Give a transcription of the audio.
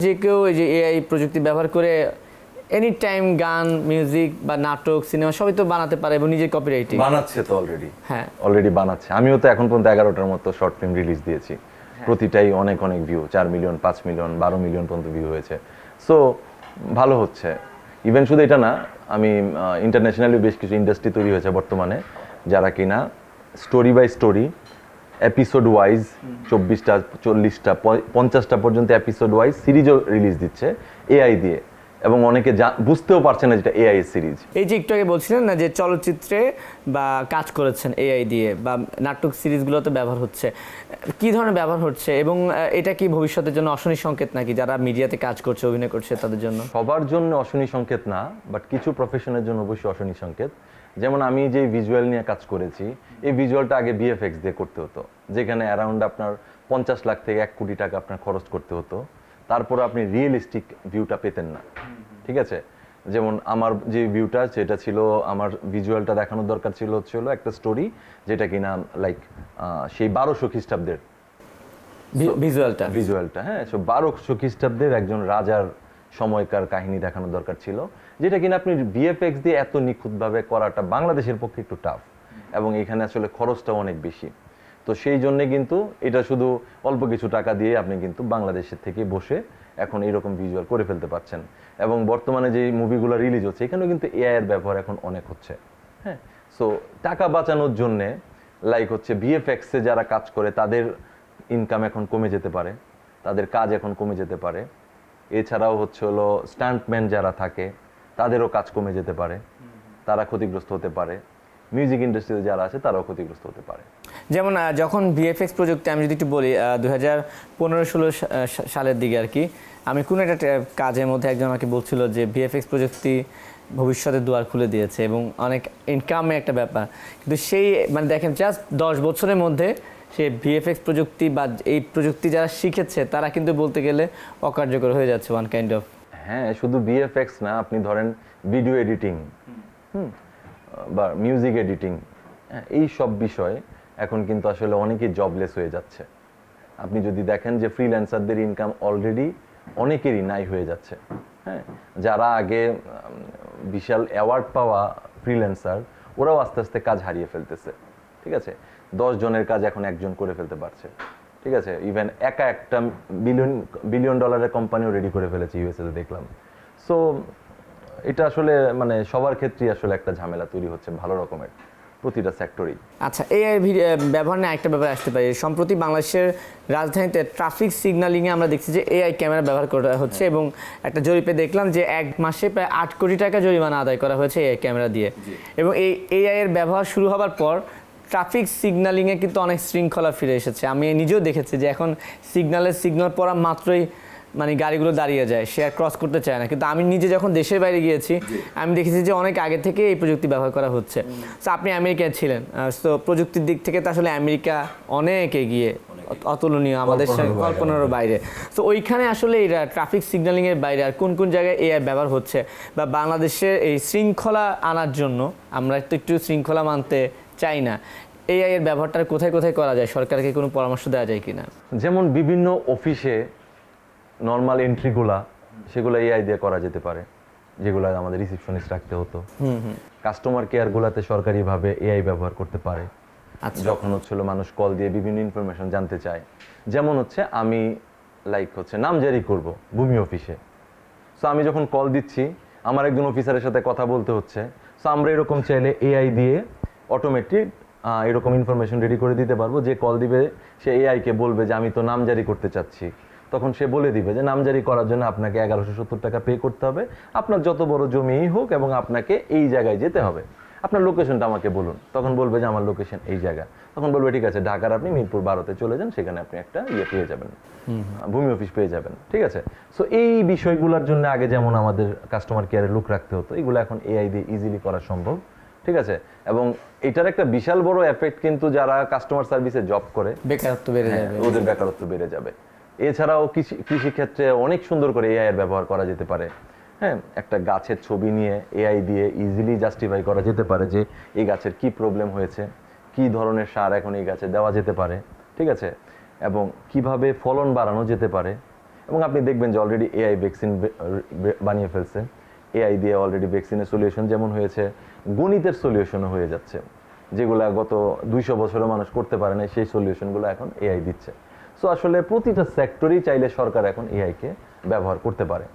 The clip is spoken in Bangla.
যে কেউ এই যে এআই প্রযুক্তি ব্যবহার করে এনি টাইম গান, মিউজিক বা নাটক, সিনেমা সবই তো বানাতে পারে এবং নিজের কপিরাইটিং বানাচ্ছে তো অলরেডি। হ্যাঁ, অলরেডি বানাচ্ছে। আমিও তো এখন পর্যন্ত 11টার মতো শর্ট ফিল্ম রিলিজ দিয়েছি। প্রতিটাই অনেক অনেক ভিউ, 4 মিলিয়ন, 5 মিলিয়ন, 12 মিলিয়ন পর্যন্ত ভিউ হয়েছে। সো ভালো হচ্ছে। ইভেন শুধু এটা না, আমি ইন্টারন্যাশনালি বেশ কিছু ইন্ডাস্ট্রি তৈরি হয়েছে বর্তমানে, যারা কিনা story by story episode wise 24টা, 40টা, 50টা পর্যন্ত এপিসোড ওয়াইজ সিরিজও রিলিজ দিচ্ছে এআই দিয়ে, এবং অনেকে বুঝতেও পারছে না যেটা এআই সিরিজ। এই যে একটু আগে বলছিলেন না যে চলচ্চিত্রে বা কাজ করেছেন এআই দিয়ে বা নাটক সিরিজগুলোতে ব্যবহার হচ্ছে, কি ধরনের ব্যবহার হচ্ছে এবং এটা কি ভবিষ্যতের জন্য অশনি সংকেত নাকি যারা মিডিয়াতে কাজ করছে, অভিনয় করছে তাদের জন্য? সবার জন্য অশনি সংকেত না, বাট কিছু প্রফেশনের জন্য অবশ্যই অশনি সংকেত। যেমন আমি যে ভিজুয়াল নিয়ে কাজ করেছি, এই ভিজুয়ালটা আগে বিএফএক্স দিয়ে করতে হতো, যেখানে অ্যারাউন্ড আপনার 50 লাখ থেকে 1 কোটি টাকা আপনার খরচ করতে হতো, তারপর আপনি রিয়েলিস্টিক ভিউটা পেতেন না। ঠিক আছে, যেমন আমার যে ভিউটা সেটা ছিল, আমার ভিজুয়ালটা দেখানোর দরকার ছিল একটা স্টোরি যেটা কিনা লাইক সেই 1200 খ্রিস্টাব্দের ভিজুয়ালটা, হ্যাঁ, 1200 খ্রিস্টাব্দের একজন রাজার সময়কার কাহিনী দেখানোর দরকার ছিল, যেটা কিনা আপনি বিএফএক্স দিয়ে এত নিখুঁতভাবে করাটা বাংলাদেশের পক্ষে একটু টাফ, এবং এখানে আসলে খরচটাও অনেক বেশি। তো সেই জন্যে কিন্তু এটা শুধু অল্প কিছু টাকা দিয়ে আপনি কিন্তু বাংলাদেশের থেকে বসে এখন এইরকম ভিজুয়াল করে ফেলতে পারছেন। এবং বর্তমানে যে মুভিগুলো রিলিজ হচ্ছে এখানেও কিন্তু এআই এর ব্যবহার এখন অনেক হচ্ছে। হ্যাঁ, সো টাকা বাঁচানোর জন্যে লাইক হচ্ছে ভিএফএক্সে যারা কাজ করে তাদের ইনকাম এখন কমে যেতে পারে, তাদের কাজ এখন কমে যেতে পারে। এছাড়াও হচ্ছে হলো স্টান্টম্যান যারা থাকে তাদেরও কাজ কমে যেতে পারে, তারা ক্ষতিগ্রস্ত হতে পারে। মিউজিক ইন্ডাস্ট্রিতে যারা আছে তারাও ক্ষতিগ্রস্ত হতে পারে। যেমন যখন ভিএফএক্স প্রযুক্তি, আমি যদি একটু বলি 2015-16 সালের দিকে আর কি, আমি কোনো একটা কাজের মধ্যে একজন আমাকে বলছিল যে ভিএফএক্স প্রযুক্তি ভবিষ্যতে দুয়ার খুলে দিয়েছে এবং অনেক ইনকামের একটা ব্যাপার, কিন্তু সেই মানে দেখেন জাস্ট 10 বছরের মধ্যে সে ভিএফএক্স প্রযুক্তি বা এই প্রযুক্তি যারা শিখেছে তারা কিন্তু বলতে গেলে অকার্যকর হয়ে যাচ্ছে ওয়ান কাইন্ড অফ। হ্যাঁ, শুধু ভিএফএক্স না, আপনি ধরেন ভিডিও এডিটিং বা মিউজিক এডিটিং, এই সব বিষয়ে এখন কিন্তু আসলে অনেকেই জবলেস হয়ে যাচ্ছে। আপনি যদি দেখেন যে ফ্রিল্যান্সারদের ইনকাম অলরেডি অনেকেরই নাই হয়ে যাচ্ছে। হ্যাঁ, যারা আগে বিশাল অ্যাওয়ার্ড পাওয়া ফ্রিল্যান্সার, ওরাও আস্তে আস্তে কাজ হারিয়ে ফেলতেছে। ঠিক আছে, 10 জনের কাজ এখন একজন করে ফেলতে পারছে। ঠিক আছে, ইভেন একা একটা বিলিয়ন ডলারের কোম্পানিও রেডি করে ফেলেছে ইউএসএতে দেখলাম। সো এটা আসলে মানে সবার ক্ষেত্রেই আসলে একটা ঝামেলা তৈরি হচ্ছে, ভালো রকমের প্রতিটা সেক্টরেই। আচ্ছা, এআই ব্যবহার নিয়ে একটা ব্যাপার আসতে পারে। সম্প্রতি বাংলাদেশের রাজধানীতে ট্রাফিক সিগন্যালিংয়ে আমরা দেখছি যে এআই ক্যামেরা ব্যবহার করা হচ্ছে এবং একটা জরিপে দেখলাম যে 1 মাসে প্রায় 8 কোটি টাকা জরিমানা আদায় করা হয়েছে এআই ক্যামেরা দিয়ে। এবং এই এআই এর ব্যবহার শুরু হবার পর ট্রাফিক সিগন্যালিংয়ে কিন্তু অনেক শৃঙ্খলা ফিরে এসেছে। আমি নিজেও দেখেছি যে এখন সিগন্যাল পড়া মাত্রই মানে গাড়িগুলো দাঁড়িয়ে যায়, সে আর ক্রস করতে চায় না। কিন্তু আমি নিজে যখন দেশের বাইরে গিয়েছি আমি দেখেছি যে অনেক আগে থেকে এই প্রযুক্তি ব্যবহার করা হচ্ছে। তো আপনি আমেরিকায় ছিলেন, তো প্রযুক্তির দিক থেকে তো আসলে আমেরিকা অনেক এগিয়ে, অতুলনীয়, আমাদের কল্পনারও বাইরে। তো ওইখানে আসলে এই ট্রাফিক সিগন্যালিংয়ের বাইরে আর কোন কোন জায়গায় এআই ব্যবহার হচ্ছে, বা বাংলাদেশের এই শৃঙ্খলা আনার জন্য, আমরা তো একটু শৃঙ্খলা মানতে চাই না, এআই এর ব্যবহারটা কোথায় কোথায় করা যায়, সরকারকে কোনো পরামর্শ দেওয়া যায় কিনা? যেমন বিভিন্ন অফিসে নর্মাল এন্ট্রিগুলা সেগুলো এআই দিয়ে করা যেতে পারে, যেগুলো আমাদের রিসেপশনিস্ট রাখতে হতো। কাস্টমার কেয়ারগুলোতে সরকারিভাবে এআই ব্যবহার করতে পারে। যখন হচ্ছিল মানুষ কল দিয়ে বিভিন্ন ইনফরমেশন জানতে চায়, যেমন হচ্ছে আমি লাইক হচ্ছে নামজারি করব ভূমি অফিসে, সো আমি যখন কল দিচ্ছি আমার একজন অফিসারের সাথে কথা বলতে হচ্ছে, সো আমরা এরকম চাইলে এআই দিয়ে অটোমেটিক এরকম ইনফরমেশন রেডি করে দিতে পারবো। যে কল দিবে সে এআইকে বলবে যে আমি তো নামজারি করতে চাচ্ছি, তখন সে বলে দিবে যে নামজারি করার জন্য আপনাকে 1170 টাকা পে করতে হবে, আপনার যত বড় জমিই হোক, এবং আপনাকে এই জায়গায় যেতে হবে, আপনার লোকেশনটা আমাকে বলুন। তখন বলবে যে আমার লোকেশন এই জায়গা, তখন বলবে ঠিক আছে ঢাকার আপনি মিরপুর 12-তে চলে যান, সেখানে আপনি একটা পেয়ে যাবেন, ভূমি অফিস পেয়ে যাবেন। ঠিক আছে, সো এই বিষয়গুলোর জন্য আগে যেমন আমাদের কাস্টমার কেয়ারে লোক রাখতে হতো, এগুলো এখন এআই দিয়ে ইজিলি করা সম্ভব। ঠিক আছে, এবং এটার একটা বিশাল বড় এফেক্ট কিন্তু যারা কাস্টমার সার্ভিসে জব করে বেকারত্ব বেড়ে যাবে, ওদের বেকারত্ব বেড়ে যাবে। এছাড়াও কৃষি ক্ষেত্রে অনেক সুন্দর করে এআই এর ব্যবহার করা যেতে পারে। হ্যাঁ, একটা গাছের ছবি নিয়ে এআই দিয়ে ইজিলি জাস্টিফাই করা যেতে পারে যে এই গাছের কি প্রবলেম হয়েছে, কি ধরনের সার এখন এই গাছে দেওয়া যেতে পারে। ঠিক আছে, এবং কিভাবে ফলন বাড়ানো যেতে পারে, এবং আপনি দেখবেন যে অলরেডি এআই ভ্যাকসিন বানিয়ে ফেলছে। এআই দিয়ে অলরেডি ভ্যাকসিনের সলিউশন যেমন হয়েছে, গণিতের সলিউশনও হয়ে যাচ্ছে, যেগুলো গত 200 বছরে মানুষ করতে পারে না, সেই সলিউশনগুলো এখন এআই দিচ্ছে। সো আসলে প্রতিটা সেক্টরেই চাইলে সরকার এখন এআইকে ব্যবহার করতে পারে।